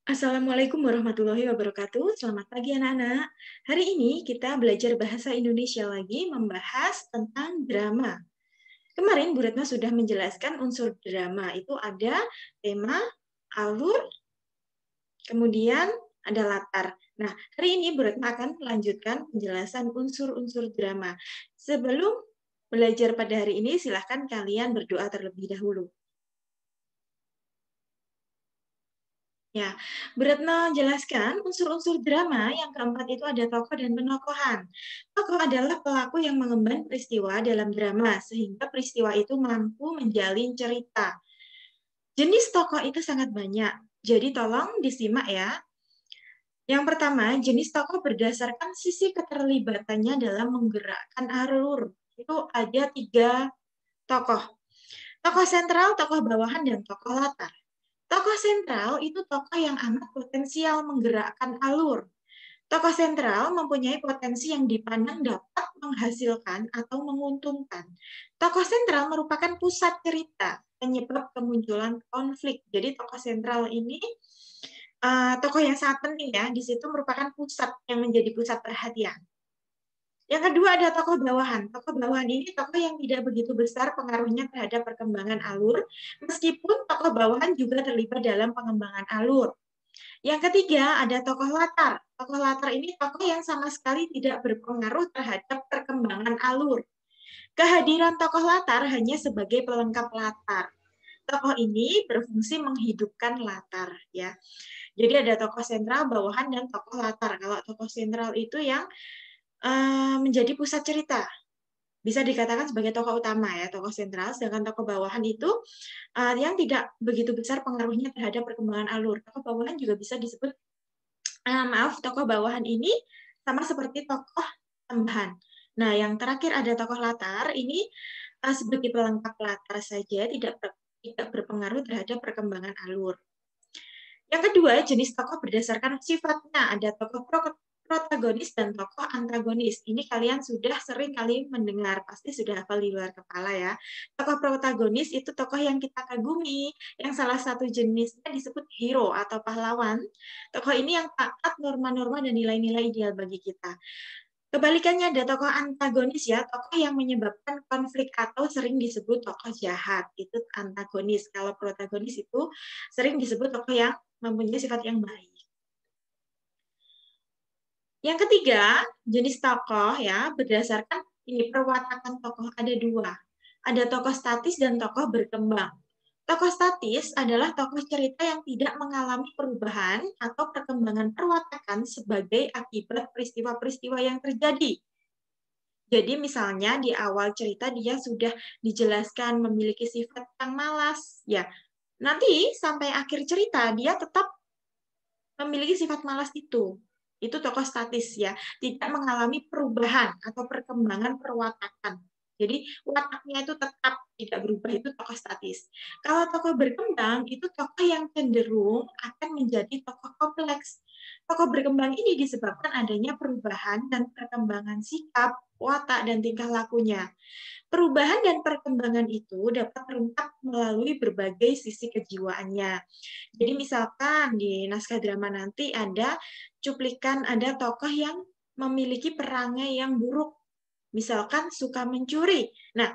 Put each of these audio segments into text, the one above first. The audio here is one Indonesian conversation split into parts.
Assalamualaikum warahmatullahi wabarakatuh. Selamat pagi anak-anak. Hari ini kita belajar bahasa Indonesia lagi membahas tentang drama. Kemarin Bu Retno sudah menjelaskan unsur drama. Itu ada tema, alur, kemudian ada latar. Nah, hari ini Bu Retno akan lanjutkan penjelasan unsur-unsur drama. Sebelum belajar pada hari ini, silahkan kalian berdoa terlebih dahulu. Ya, Bu Retno jelaskan unsur-unsur drama yang keempat itu ada tokoh dan penokohan. Tokoh adalah pelaku yang mengemban peristiwa dalam drama, sehingga peristiwa itu mampu menjalin cerita. Jenis tokoh itu sangat banyak, jadi tolong disimak ya. Yang pertama, jenis tokoh berdasarkan sisi keterlibatannya dalam menggerakkan alur. Itu ada 3 tokoh. Tokoh sentral, tokoh bawahan, dan tokoh latar. Tokoh sentral itu tokoh yang amat potensial menggerakkan alur. Tokoh sentral mempunyai potensi yang dipandang dapat menghasilkan atau menguntungkan. Tokoh sentral merupakan pusat cerita, penyebab kemunculan konflik. Jadi tokoh sentral ini tokoh yang sangat penting ya, di situ merupakan pusat yang menjadi pusat perhatian. Yang kedua ada tokoh bawahan. Tokoh bawahan ini tokoh yang tidak begitu besar pengaruhnya terhadap perkembangan alur, meskipun tokoh bawahan juga terlibat dalam pengembangan alur. Yang ketiga ada tokoh latar. Tokoh latar ini tokoh yang sama sekali tidak berpengaruh terhadap perkembangan alur. Kehadiran tokoh latar hanya sebagai pelengkap latar. Tokoh ini berfungsi menghidupkan latar ya. Jadi ada tokoh sentral, bawahan, dan tokoh latar. Kalau tokoh sentral itu yang menjadi pusat cerita. Bisa dikatakan sebagai tokoh utama ya, tokoh sentral, sedangkan tokoh bawahan itu yang tidak begitu besar pengaruhnya terhadap perkembangan alur. Tokoh bawahan juga bisa disebut, tokoh bawahan ini sama seperti tokoh tambahan. Nah, yang terakhir ada tokoh latar, ini sebagai pelengkap latar saja, tidak berpengaruh terhadap perkembangan alur. Yang kedua, jenis tokoh berdasarkan sifatnya. Ada tokoh protagonis dan tokoh antagonis. Ini kalian sudah sering kali mendengar, pasti sudah hafal di luar kepala ya. Tokoh protagonis itu tokoh yang kita kagumi, yang salah satu jenisnya disebut hero atau pahlawan. Tokoh ini yang taat norma-norma dan nilai-nilai ideal bagi kita. Kebalikannya ada tokoh antagonis ya, tokoh yang menyebabkan konflik atau sering disebut tokoh jahat, itu antagonis. Kalau protagonis itu sering disebut tokoh yang mempunyai sifat yang baik. Yang ketiga, jenis tokoh ya berdasarkan ini perwatakan tokoh ada 2. Ada tokoh statis dan tokoh berkembang. Tokoh statis adalah tokoh cerita yang tidak mengalami perubahan atau perkembangan perwatakan sebagai akibat peristiwa-peristiwa yang terjadi. Jadi misalnya di awal cerita dia sudah dijelaskan memiliki sifat yang malas, ya. Nanti sampai akhir cerita dia tetap memiliki sifat malas itu. Itu tokoh statis ya, tidak mengalami perubahan atau perkembangan perwatakan. Jadi wataknya itu tetap tidak berubah, itu tokoh statis. Kalau tokoh berkembang itu tokoh yang cenderung akan menjadi tokoh kompleks. Tokoh berkembang ini disebabkan adanya perubahan dan perkembangan sikap, watak, dan tingkah lakunya. Perubahan dan perkembangan itu dapat terungkap melalui berbagai sisi kejiwaannya. Jadi misalkan di naskah drama nanti ada cuplikan ada tokoh yang memiliki perangai yang buruk, misalkan suka mencuri. Nah,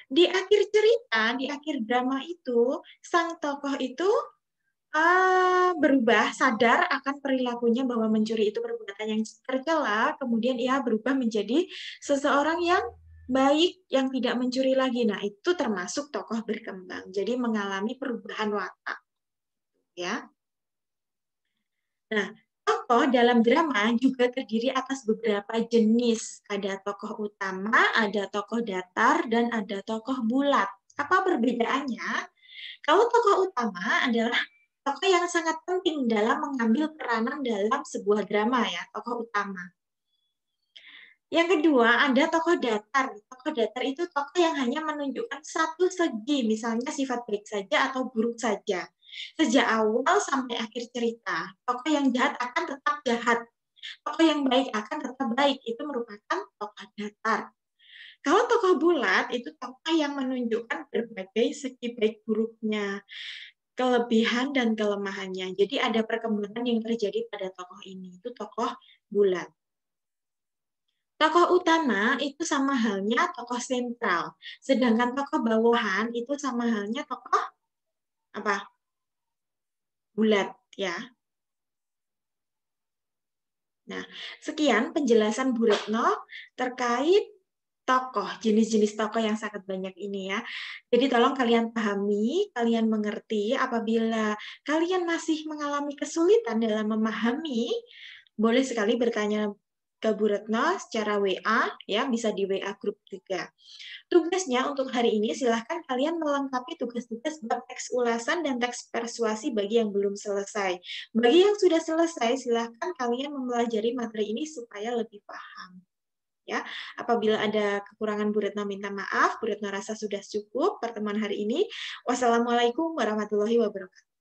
di akhir cerita, di akhir drama itu, sang tokoh itu berubah, sadar akan perilakunya bahwa mencuri itu perbuatan yang tercela, kemudian ia berubah menjadi seseorang yang baik, yang tidak mencuri lagi. Nah, itu termasuk tokoh berkembang. Jadi mengalami perubahan watak, ya. Nah, tokoh dalam drama juga terdiri atas beberapa jenis. Ada tokoh utama, ada tokoh datar, dan ada tokoh bulat. Apa perbedaannya? Kalau tokoh utama adalah tokoh yang sangat penting dalam mengambil peranan dalam sebuah drama ya, tokoh utama. Yang kedua, ada tokoh datar. Tokoh datar itu tokoh yang hanya menunjukkan satu segi, misalnya sifat baik saja atau buruk saja. Sejak awal sampai akhir cerita, tokoh yang jahat akan tetap jahat. Tokoh yang baik akan tetap baik. Itu merupakan tokoh datar. Kalau tokoh bulat, itu tokoh yang menunjukkan berbagai segi baik buruknya. kelebihan dan kelemahannya. Jadi ada perkembangan yang terjadi pada tokoh ini. Itu tokoh bulat. Tokoh utama itu sama halnya tokoh sentral. Sedangkan tokoh bawahan itu sama halnya tokoh apa? Bulat ya. Nah, sekian penjelasan Bu Retno terkait tokoh, jenis-jenis tokoh yang sangat banyak ini ya. Jadi tolong kalian pahami, kalian mengerti. Apabila kalian masih mengalami kesulitan dalam memahami, boleh sekali bertanya ke Bu Retno secara WA, ya bisa di WA grup juga. Tugasnya untuk hari ini silahkan kalian melengkapi tugas-tugas bab teks ulasan dan teks persuasi bagi yang belum selesai. Bagi yang sudah selesai, silahkan kalian mempelajari materi ini supaya lebih paham. Ya, apabila ada kekurangan Bu Retno minta maaf, Bu Retno rasa sudah cukup pertemuan hari ini. Wassalamualaikum warahmatullahi wabarakatuh.